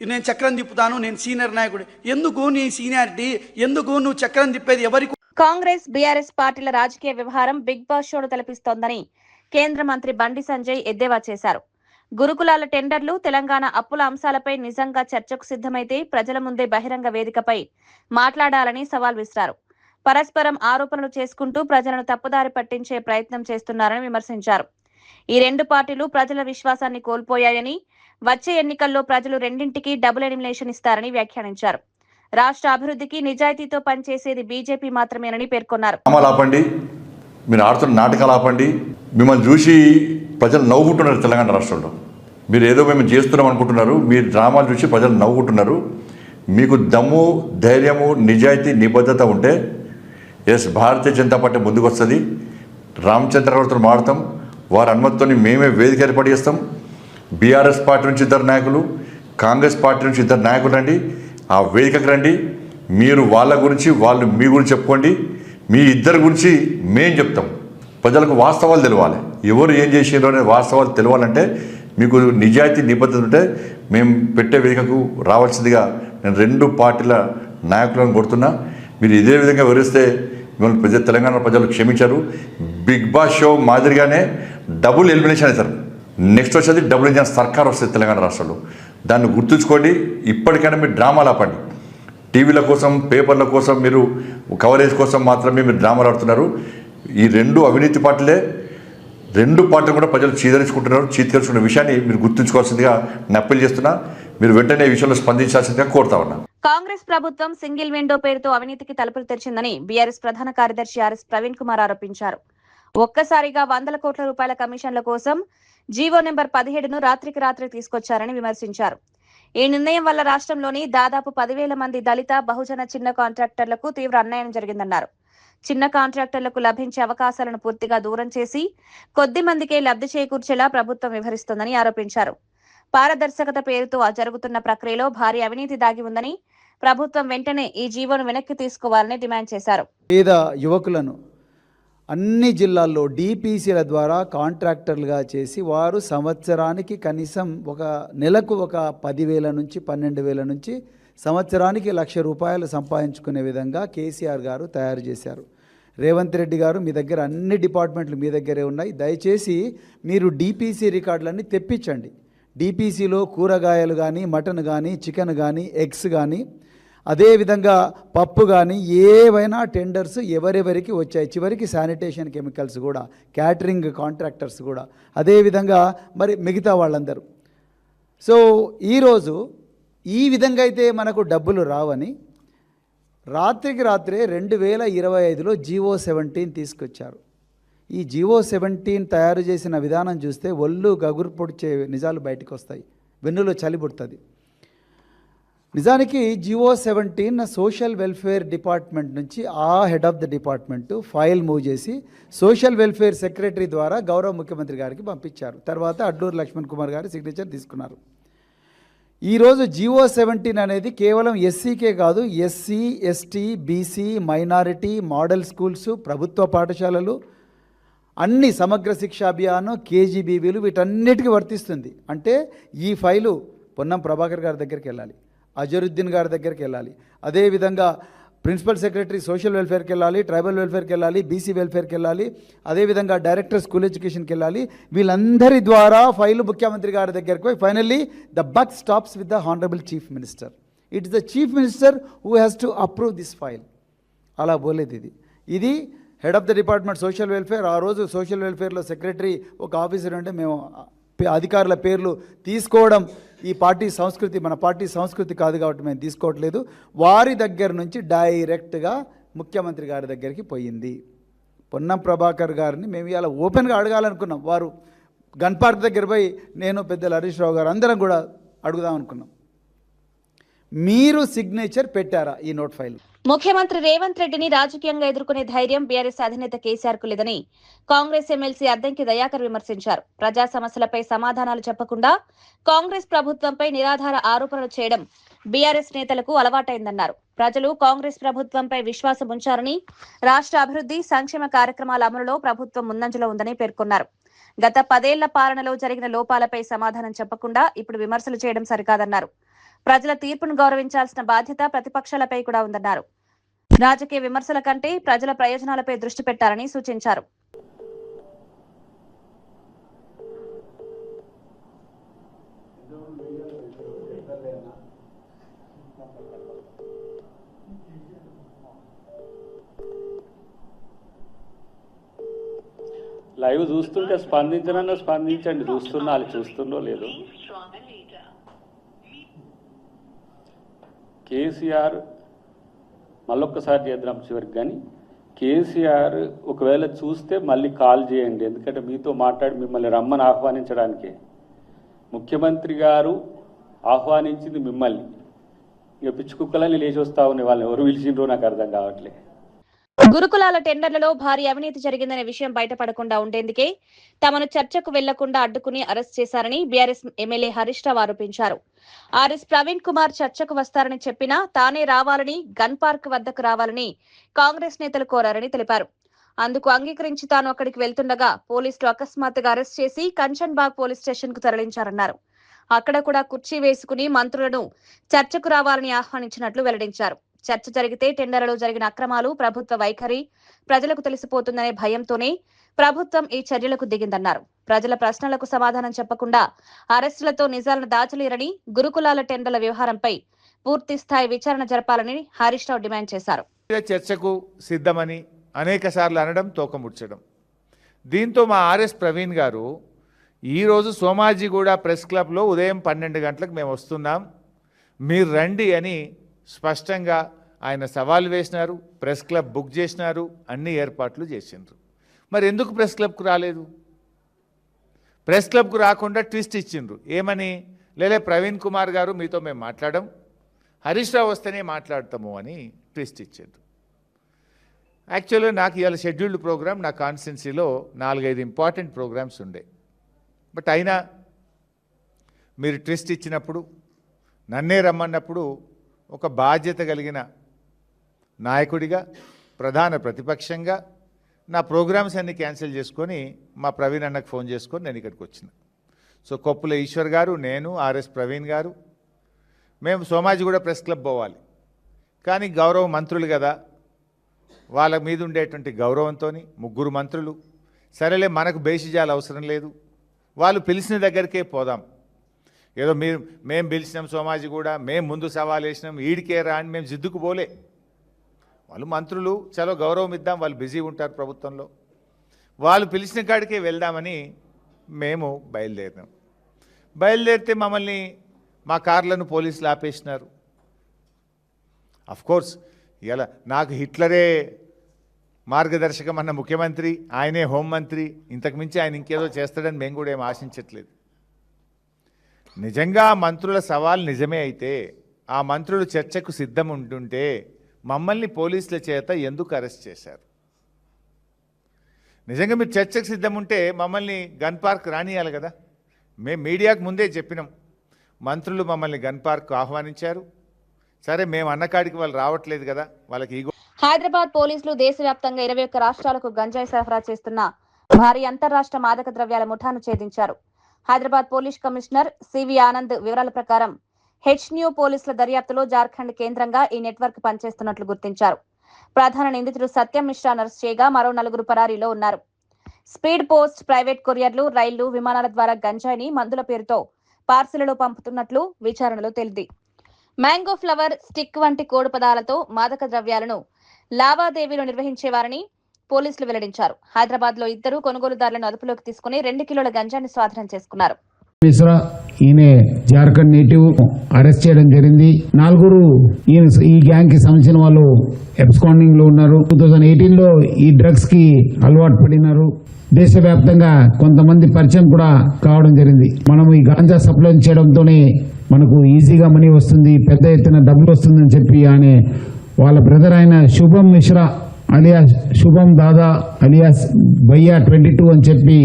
G: నేను చక్రం తిప్పుతాను, నేను సీనియర్ నాయకుడు, ఎందుకు నీ సీనియారిటీ, ఎందుకు నువ్వు చక్రం తిప్పేది ఎవరికి?
B: కాంగ్రెస్ బీఆర్ఎస్ పార్టీల రాజకీయ వ్యవహారం బిగ్ బాస్ షోను తలపిస్తోందని కేంద్ర మంత్రి బండి సంజయ్ ఎద్దేవా చేశారు. గురుకులాల టెండర్లు, తెలంగాణ అప్పుల అంశాలపై నిజంగా చర్చకు సిద్ధమైతే ప్రజల ముందే బహిరంగ వేదికపై మాట్లాడాలని సవాల్ విసిరారు. పరస్పరం ఆరోపణలు చేసుకుంటూ ప్రజలను తప్పుదారి పట్టించే ప్రయత్నం చేస్తున్నారని విమర్శించారు. ఈ రెండు పార్టీలు ప్రజల విశ్వాసాన్ని కోల్పోయాయని, వచ్చే ఎన్నికల్లో ప్రజలు రెండింటికి డబుల్ ఎలిమినేషన్ ఇస్తారని వ్యాఖ్యానించారు. రాష్ట్ర అభివృద్ధికి నిజాయితీతో పనిచేసేది బీజేపీ మాత్రమేనని పేర్కొన్నారు.
H: ఆపండి, మీరు ఆడుతున్న నాటకాలు ఆపండి. మిమ్మల్ని చూసి ప్రజలు నవ్వుకుంటున్నారు. తెలంగాణ రాష్ట్రంలో మీరు ఏదో మేము చేస్తున్నాం అనుకుంటున్నారు. మీరు డ్రామాలు చూసి ప్రజలు నవ్వుకుంటున్నారు. మీకు దమ్ము, ధైర్యము, నిజాయితీ, నిబద్ధత ఉంటే ఎస్, భారతీయ జనతా పార్టీ ముందుకు వస్తుంది. రామచంద్రరావుతో మాడతాం, వారి అనుమతితో మేమే వేదిక ఏర్పాటు చేస్తాం. బీఆర్ఎస్ పార్టీ నుంచి 2 నాయకులు, కాంగ్రెస్ పార్టీ నుంచి 2 నాయకులు రండి, ఆ వేదికకు రండి. మీరు వాళ్ళ గురించి, వాళ్ళు మీ గురించి చెప్పుకోండి. మీ ఇద్దరి గురించి మేం చెప్తాం. ప్రజలకు వాస్తవాలు తెలవాలి, ఎవరు ఏం చేసిండ్రో అనే వాస్తవాలు తెలవాలంటే మీకు నిజాయితీ, నిబద్ధత ఉంటే మేము పెట్టే వేదికకు రావాల్సిందిగా నేను 2 పార్టీల నాయకులను కోరుతున్నా. మీరు ఇదే విధంగా వివరిస్తే మిమ్మల్ని తెలంగాణ ప్రజలు క్షమించారు. బిగ్ బాస్ షో మాదిరిగానే డబుల్ ఎలిమినేషన్ అవుతారు. నెక్స్ట్ వచ్చేది డబుల్ ఇంజన్ సర్కార్ వస్తుంది తెలంగాణ రాష్ట్రంలో. దాన్ని గుర్తుంచుకోండి. ఇప్పటికైనా మీరు డ్రామాలు ఆపండి. టీవీల కోసం, పేపర్ల కోసం, మీరు కవరేజ్ కోసం మాత్రమే మీరు డ్రామాలు ఆడుతున్నారు. ఈ రెండు అవినీతి పార్టీలే. రెండు పార్టీలు కూడా ప్రజలు చీదరించుకున్న విషయాన్ని మీరు గుర్తుంచుకోవాల్సిందిగా నేను అప్పీల్ చేస్తున్నా. మీరు వెంటనే ఈ విషయంలో స్పందించాల్సిందిగా కోరుతా ఉన్నా.
B: కాంగ్రెస్ ప్రభుత్వం సింగిల్ విండో పేరుతో అవినీతికి తలుపులు తెరిచిందని బీఆర్ఎస్ ప్రధాన కార్యదర్శి ఆర్ఎస్ ప్రవీణ్ కుమార్ ఆరోపించారు. ఒక్కసారిగా 100 కోట్ల రూపాయల కమిషన్ల కోసం జీవో నెంబర్ 17ను రాత్రికి రాత్రి తీసుకొచ్చారని విమర్శించారు. ఈ నిర్ణయం వల్ల రాష్ట్రంలోని దాదాపు 10,000 మంది దళిత, బహుజన చిన్న కాంట్రాక్టర్లకు తీవ్ర అన్యాయం జరిగిందన్నారు. చిన్న కాంట్రాక్టర్లకు లభించే అవకాశాలను పూర్తిగా దూరం చేసి కొద్ది మందికే లబ్ధి చేకూర్చేలా ప్రభుత్వం వ్యవహరిస్తోందని ఆరోపించారు. పారదర్శకత పేరుతో జరుగుతున్న ప్రక్రియలో భారీ అవినీతి దాగి ఉందని, ప్రభుత్వం వెంటనే ఈ జీవోను వెనక్కి తీసుకోవాలని డిమాండ్ చేశారు.
I: పేద యువకులను అన్ని జిల్లాల్లో DPCల ద్వారా కాంట్రాక్టర్లుగా చేసి వారు సంవత్సరానికి కనీసం ఒక నెలకు ఒక 10,000 నుంచి 12,000 నుంచి సంవత్సరానికి 1,00,000 రూపాయలు సంపాదించుకునే విధంగా కేసీఆర్ గారు తయారు చేశారు. రేవంత్ రెడ్డి గారు, మీ దగ్గర అన్ని డిపార్ట్మెంట్లు మీ దగ్గరే ఉన్నాయి. దయచేసి మీరు DPC రికార్డులన్నీ తెప్పించండి. DPCలో కూరగాయలు కానీ, మటన్ కానీ, చికెన్ కానీ, ఎగ్స్ కానీ, అదేవిధంగా పప్పు కానీ ఏవైనా టెండర్స్ ఎవరెవరికి వచ్చాయి. చివరికి శానిటేషన్ కెమికల్స్ కూడా, క్యాటరింగ్ కాంట్రాక్టర్స్ కూడా, అదేవిధంగా మరి మిగతా వాళ్ళందరూ. సో ఈరోజు ఈ విధంగా అయితే మనకు డబ్బులు రావని రాత్రికి రాత్రే 2025లో జీవో 17 తీసుకొచ్చారు. ఈ జీవో 17 తయారు చేసిన విధానం చూస్తే ఒళ్ళు గగురు పొడిచే నిజాలు బయటకు వస్తాయి, వెన్నులో చలి పుడుతుంది. నిజానికి జీవో 17 సోషల్ వెల్ఫేర్ డిపార్ట్మెంట్ నుంచి ఆ head of the department file move చేసి సోషల్ వెల్ఫేర్ సెక్రటరీ ద్వారా గౌరవ ముఖ్యమంత్రి గారికి పంపించారు. తర్వాత అడ్లూరు లక్ష్మణ్ కుమార్ గారి సిగ్నేచర్ తీసుకున్నారు. ఈరోజు జీవో 17 అనేది కేవలం ఎస్సీకే కాదు, SC, ST, BC, minority, model schools, ప్రభుత్వ పాఠశాలలు, అన్ని సమగ్ర శిక్షా అభియాన్, KGBVలు వీటన్నిటికీ వర్తిస్తుంది. అంటే ఈ ఫైలు పొన్నం ప్రభాకర్ గారి దగ్గరికి వెళ్ళాలి, అజరుద్దీన్ గారి దగ్గరికి వెళ్ళాలి, అదేవిధంగా ప్రిన్సిపల్ సెక్రటరీ సోషల్ వెల్ఫేర్కి వెళ్ళాలి, ట్రైబల్ వెల్ఫేర్కి వెళ్ళాలి, బీసీ వెల్ఫేర్కి వెళ్ళాలి, అదేవిధంగా డైరెక్టర్ స్కూల్ ఎడ్యుకేషన్కి వెళ్ళాలి. వీళ్ళందరి ద్వారా ఫైలు ముఖ్యమంత్రి గారి దగ్గరికి పోయి finally the buck stops with the honourable chief minister. It is the chief minister who has to approve this file. అలా పోలేదు. ఇది head of the department social welfare. ఆ రోజు సోషల్ వెల్ఫేర్లో సెక్రటరీ ఒక ఆఫీసర్ ఉంటే మేము అధికారుల పేర్లు తీసుకోవడం ఈ పార్టీ సంస్కృతి, మన పార్టీ సంస్కృతి కాదు కాబట్టి మేము తీసుకోవట్లేదు. వారి దగ్గర నుంచి డైరెక్ట్గా ముఖ్యమంత్రి గారి దగ్గరికి పోయింది. పొన్నం ప్రభాకర్ గారిని మేము ఇలా ఓపెన్గా అడగాలనుకున్నాం. వారు గన్ పార్క్ దగ్గర పోయి నేను, పెద్దలు హరీష్ రావు గారు అందరం కూడా అడుగుదాం అనుకున్నాం. మీరు సిగ్నేచర్ పెట్టారా ఈ నోట్ ఫైల్?
B: ముఖ్యమంత్రి రేవంత్ రెడ్డిని రాజకీయంగా ఎదుర్కొనే ధైర్యం బీఆర్ఎస్ అధినేత కేసీఆర్ కు లేదని కాంగ్రెస్ ఎమ్మెల్సీ అద్దంకి దయాకర్ విమర్శించారు. ప్రజా సమస్యలపై సమాధానాలు చెప్పకుండా కాంగ్రెస్ ప్రభుత్వంపై నిరాధార ఆరోపణలు చేయడం బీఆర్ఎస్ నేతలకు అలవాటైందన్నారు. ప్రజలు కాంగ్రెస్ ప్రభుత్వంపై విశ్వాసం ఉంచారని, రాష్ట్ర అభివృద్ధి, సంక్షేమ కార్యక్రమాల అమలులో ప్రభుత్వం ముందంజలో ఉందని పేర్కొన్నారు. గత 10 ఏళ్ల పాలనలో జరిగిన లోపాలపై సమాధానం చెప్పకుండా ఇప్పుడు విమర్శలు చేయడం సరికాదన్నారు. ప్రజల తీర్పును గౌరవించాల్సిన బాధ్యత ప్రతిపక్షాలపై కూడా ఉందన్నారు. రాజకీయ విమర్శల కంటే ప్రజల ప్రయోజనాలపై దృష్టి పెట్టాలని సూచించారు.
J: లైవ్ చూస్తుంటే స్పందించండి. చూస్తున్నా వాళ్ళు చూస్తుండో లేదో. కేసీఆర్ మళ్ళొక్కసారి చేద్దాం చివరికి, కానీ కేసీఆర్ ఒకవేళ చూస్తే మళ్ళీ కాల్ చేయండి. ఎందుకంటే మీతో మాట్లాడి మిమ్మల్ని రమ్మని ఆహ్వానించడానికి ముఖ్యమంత్రి గారు ఆహ్వానించింది మిమ్మల్ని. ఇక పిచ్చి కుక్కలని లేచి వస్తా ఉన్నాయి. వాళ్ళని ఎవరు పిలిచిండ్రో నాకు అర్థం కావట్లేదు.
B: గురుకులాల టెండర్లలో భారీ అవినీతి జరిగిందనే విషయం బయటపడకుండా ఉండేందుకే తమను చర్చకు వెళ్లకుండా అడ్డుకుని అరెస్ట్ చేశారని బీఆర్ఎస్ ఎమ్మెల్యే హరీష్ రావు ఆరోపించారు. ఆర్ఎస్ ప్రవీణ్ కుమార్ చర్చకు వస్తారని చెప్పినా తానే రావాలని, గన్ పార్క్ వద్దకు రావాలని కాంగ్రెస్ నేతలు కోరారని తెలిపారు. అందుకు అంగీకరించి తాను అక్కడికి వెళ్తుండగా పోలీసులు అకస్మాత్తుగా అరెస్ట్ చేసి కంచన్బాగ్ పోలీస్ స్టేషన్ కు తరలించారన్నారు. అక్కడ కూడా కుర్చీ వేసుకుని మంత్రులను చర్చకు రావాలని ఆహ్వానించినట్లు వెల్లడించారు. చర్చ జరిగితే టెండర్లలో జరిగిన అక్రమాలు, ప్రభుత్వ వైఖరి ప్రజలకు తెలిసిపోతుందనే భయంతోనే ప్రభుత్వం ఈ చర్యలకు దిగిందన్నారు. ప్రజల ప్రశ్నలకు సమాధానం చెప్పకుండా అరెస్టులతో నిజాలను దాచలేరని, గురుకులాల టెండర్ల వ్యవహారంపై పూర్తి స్థాయి విచారణ జరపాలని హరీష్ రావు డిమాండ్ చేశారు.
K: చర్చకు సిద్ధమని అనేక సార్లు అనడం, తోకముడ్చడం. దీంతో మా ఆర్ఎస్ ప్రవీణ్ గారు ఈరోజు సోమాజిగూడ ప్రెస్ క్లబ్లో ఉదయం 12 గంటలకు మేము వస్తున్నాం, మీరు రండి అని స్పష్టంగా ఆయన సవాల్ వేసినారు. ప్రెస్ క్లబ్ బుక్ చేసినారు, అన్ని ఏర్పాట్లు చేసిండ్రు. మరి ఎందుకు ప్రెస్ క్లబ్కు రాలేదు? ప్రెస్ క్లబ్కు రాకుండా ట్విస్ట్ ఇచ్చిండ్రు. ఏమని? లేలే ప్రవీణ్ కుమార్ గారు మీతో మేము మాట్లాడడం, హరీష్ రావు వస్తేనే మాట్లాడతాము అని ట్విస్ట్ ఇచ్చిండ్రు. యాక్చువల్గా నాకు ఇవాళ షెడ్యూల్డ్ ప్రోగ్రామ్ నా కాన్స్టిట్యున్సీలో 4-5 ఇంపార్టెంట్ ప్రోగ్రామ్స్ ఉండే. బట్ అయినా మీరు ట్విస్ట్ ఇచ్చినప్పుడు, నన్నే రమ్మన్నప్పుడు ఒక బాధ్యత కలిగిన నాయకుడిగా, ప్రధాన ప్రతిపక్షంగా నా ప్రోగ్రామ్స్ అన్నీ క్యాన్సిల్ చేసుకొని మా ప్రవీణ్ అన్నకు ఫోన్ చేసుకొని నేను ఇక్కడికి వచ్చిన. సో కొప్పుల ఈశ్వర్ గారు, నేను, ఆర్ఎస్ ప్రవీణ్ గారు మేము సోమాజిగూడ ప్రెస్ క్లబ్ పోవాలి. కానీ గౌరవ మంత్రులు కదా, వాళ్ళ మీద ఉండేటువంటి గౌరవంతో 3 మంత్రులు, సరేలే మనకు బేసిజాలు అవసరం లేదు, వాళ్ళు పిలిచిన దగ్గరికే పోదాం, ఏదో మేము పిలిచినాం సోమాజిగూడ, మేము ముందు సవాల్ వేసినాం, ఈడికే రా అని మేము జిద్దుకు పోలే. వాళ్ళు మంత్రులు, చలో గౌరవం ఇద్దాం, వాళ్ళు బిజీ ఉంటారు ప్రభుత్వంలో, వాళ్ళు పిలిచిన కాడికే వెళ్దామని మేము బయలుదేరినాం. బయలుదేరితే మమ్మల్ని, మా కార్లను పోలీసులు ఆపేసినారు. అఫ్కోర్స్ ఇలా నాకు హిట్లరే మార్గదర్శకం అన్న ముఖ్యమంత్రి, ఆయనే హోంమంత్రి, ఇంతకుమించి ఆయన ఇంకేదో చేస్తాడని మేము కూడా ఏం ఆశించట్లేదు. నిజంగా మంత్రుల సవాల్ నిజమే అయితే, ఆ మంత్రులు చర్చకు సిద్ధం ఉంటుంటే మమ్మల్ని పోలీసుల చేత ఎందుకు అరెస్ట్ చేశారు? నిజంగా మీరు చర్చకు సిద్ధం ఉంటే మమ్మల్ని గన్ పార్క్ రానియాలి కదా. మేము మీడియాకు ముందే చెప్పినాం, మంత్రులు మమ్మల్ని గన్ పార్క్ ఆహ్వానించారు, సరే మేము అన్నకాడికి వాళ్ళు రావట్లేదు కదా, వాళ్ళకి ఈగో.
B: హైదరాబాద్ పోలీసులు దేశవ్యాప్తంగా 21 రాష్ట్రాలకు గంజాయి సరఫరా చేస్తున్న భారీ అంతర్రాష్ట్ర మాదక ద్రవ్యాల ముఠాను ఛేదించారు. Hyderabad police commissioner CV Anand వివరాల ప్రకారం హెచ్న్యూ పోలీసుల దర్యాప్తులో జార్ఖండ్ కేంద్రంగా ఈ నెట్వర్క్ పనిచేస్తున్నట్లు గుర్తించారు. ప్రధాన నిందితుడు సత్యం మిశ్రా అరెస్ట్ చేయగా మరో 4 పరారీలో ఉన్నారు. స్పీడ్ పోస్ట్, ప్రైవేట్ కొరియర్లు, రైళ్లు, విమానాల ద్వారా గంజాయిని మందుల పేరుతో పార్సిల్లో పంపుతున్నట్లు విచారణలో తేలింది. మ్యాంగో ఫ్లవర్, స్టిక్ వంటి కోడి పదాలతో మాదక ద్రవ్యాలను లావాదేవీలు నిర్వహించేవారని పోలీసులు వెల్లడించారు. హైదరాబాద్ లో 2 కొనుగోలుదారులను అదుపులోకి తీసుకుని 2 కిలోల గంజాయిని స్వాధీనం చేసుకున్నారు.
L: మిశ్రా ఈయన జార్ఖండ్ నేటివ్ అరెస్ట్ చేయడం జరిగింది. 4 ఈ గ్యాంగ్ కి సంబంధించిన వాళ్ళు ఎబ్స్కాండింగ్ లో ఉన్నారు. 2018 లో ఈ డ్రగ్స్ కి అలవాటు పడినారు. దేశవ్యాప్తంగా కొంతమంది పరిచయం కూడా కావడం జరిగింది. మనం ఈ గాంజా సప్లై చేయడంతోనే మనకు ఈజీగా మనీ వస్తుంది, పెద్ద ఎత్తున డబ్బులు వస్తుందని చెప్పి ఆయన వాళ్ళ బ్రదర్ అయిన శుభం మిశ్రా అలియాస్ శుభం దాదా అలియాస్ భయ్యా 22 అని చెప్పి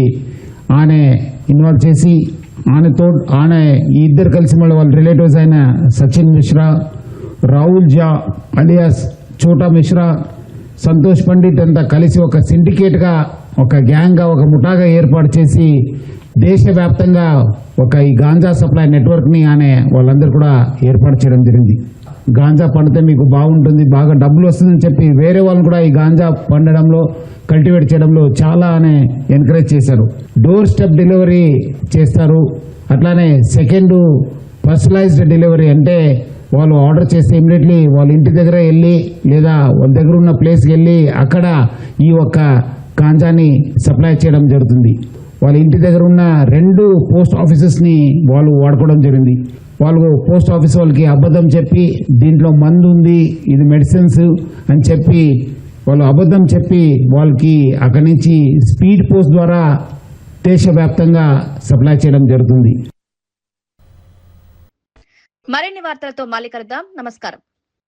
L: ఆయన ఇన్వాల్వ్ చేసి ఆయన ఈ 2 కలిసి మళ్ళీ వాళ్ళ రిలేటివ్స్ అయిన సచిన్ మిశ్రా, రాహుల్ జా అలియాస్ చోటా మిశ్రా, సంతోష్ పండిట్ అంతా కలిసి ఒక సిండికేట్ గా, ఒక గ్యాంగ్ గా, ఒక ముఠాగా ఏర్పాటు చేసి దేశవ్యాప్తంగా ఒక ఈ గాంజా సప్లై నెట్వర్క్ ని వాళ్ళందరూ కూడా ఏర్పాటు చేయడం జరిగింది. గాంజా పండితే మీకు బాగుంటుంది, బాగా డబ్బులు వస్తుందని చెప్పి వేరే వాళ్ళని కూడా ఈ గాంజా పండడంలో, కల్టివేట్ చేయడంలో చాలా ఎంకరేజ్ చేశారు. డోర్ స్టెప్ డెలివరీ చేస్తారు. అట్లానే సెకండ్ పర్సనలైజ్డ్ డెలివరీ, అంటే వాళ్ళు ఆర్డర్ చేస్తే ఇమ్మీడియట్లీ వాళ్ళ ఇంటి దగ్గర వెళ్ళి లేదా వాళ్ళ దగ్గర ఉన్న ప్లేస్కి వెళ్ళి అక్కడ ఈ ఒక్క గాంజాని సప్లై చేయడం జరుగుతుంది. వాళ్ళ ఇంటి దగ్గర ఉన్న 2 పోస్ట్ ఆఫీసెస్ని వాళ్ళు వాడుకోవడం జరిగింది. వాళ్ళు పోస్ట్ ఆఫీస్ వాళ్ళకి అబద్ధం చెప్పి దీంట్లో మందు ఉంది, ఇది మెడిసిన్స్ అని చెప్పి వాళ్ళు అబద్ధం చెప్పి వాళ్ళకి అక్కడి నుంచి స్పీడ్ పోస్ట్ ద్వారా దేశవ్యాప్తంగా సప్లై చేయడం జరుగుతుంది.
B: మరిన్ని వార్తలతో మళ్ళీ కలుద్దాం. నమస్కారం.